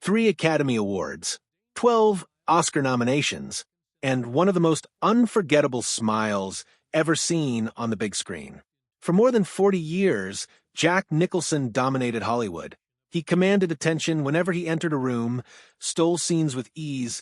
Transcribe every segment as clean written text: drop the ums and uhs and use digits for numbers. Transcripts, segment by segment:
3 Academy Awards, 12 Oscar nominations, and one of the most unforgettable smiles ever seen on the big screen. For more than 40 years, Jack Nicholson dominated Hollywood. He commanded attention whenever he entered a room, stole scenes with ease,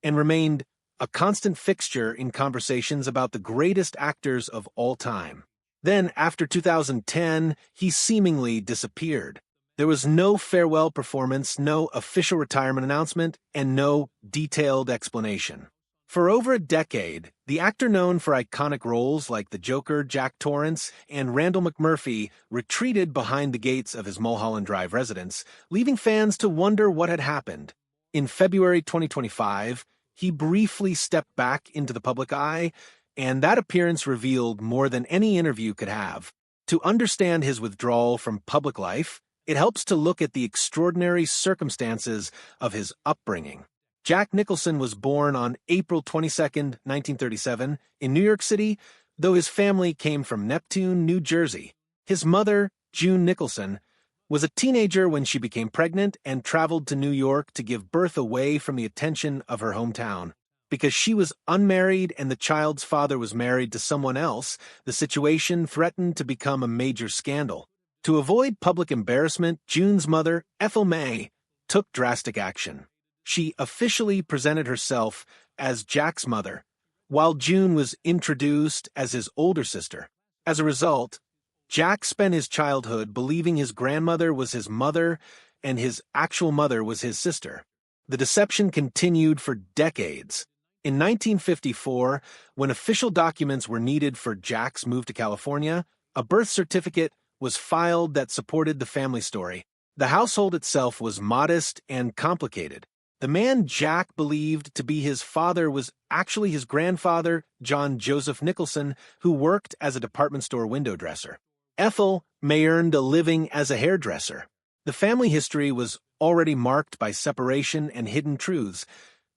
and remained a constant fixture in conversations about the greatest actors of all time. Then, after 2010, he seemingly disappeared. There was no farewell performance, no official retirement announcement, and no detailed explanation. For over a decade, the actor known for iconic roles like the Joker, Jack Torrance, and Randall McMurphy retreated behind the gates of his Mulholland Drive residence, leaving fans to wonder what had happened. In February 2025, he briefly stepped back into the public eye, and that appearance revealed more than any interview could have. To understand his withdrawal from public life, it helps to look at the extraordinary circumstances of his upbringing. Jack Nicholson was born on April 22, 1937, in New York City, though his family came from Neptune, New Jersey. His mother, June Nicholson, was a teenager when she became pregnant and traveled to New York to give birth away from the attention of her hometown. Because she was unmarried and the child's father was married to someone else, the situation threatened to become a major scandal. To avoid public embarrassment, June's mother, Ethel May, took drastic action. She officially presented herself as Jack's mother, while June was introduced as his older sister. As a result, Jack spent his childhood believing his grandmother was his mother and his actual mother was his sister. The deception continued for decades. In 1954, when official documents were needed for Jack's move to California, a birth certificate was filed that supported the family story. The household itself was modest and complicated. The man Jack believed to be his father was actually his grandfather, John Joseph Nicholson, who worked as a department store window dresser. Ethel may earned a living as a hairdresser. The family history was already marked by separation and hidden truths,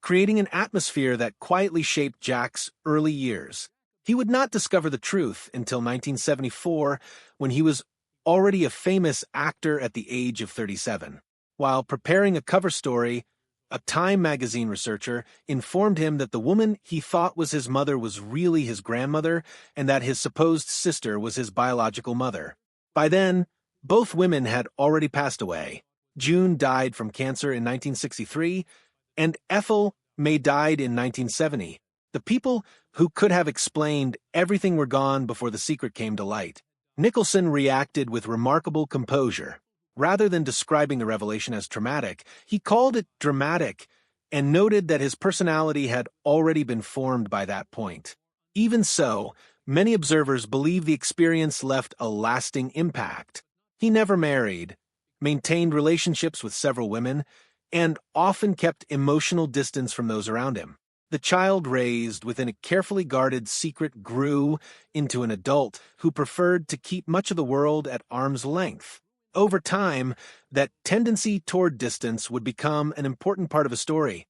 creating an atmosphere that quietly shaped Jack's early years. He would not discover the truth until 1974, when he was already a famous actor at the age of 37. While preparing a cover story, a Time magazine researcher informed him that the woman he thought was his mother was really his grandmother and that his supposed sister was his biological mother. By then, both women had already passed away. June died from cancer in 1963, and Ethel May died in 1970. The people who could have explained everything were gone before the secret came to light. Nicholson reacted with remarkable composure. Rather than describing the revelation as traumatic, he called it dramatic and noted that his personality had already been formed by that point. Even so, many observers believe the experience left a lasting impact. He never married, maintained relationships with several women, and often kept emotional distance from those around him. The child raised within a carefully guarded secret grew into an adult who preferred to keep much of the world at arm's length. Over time, that tendency toward distance would become an important part of a story.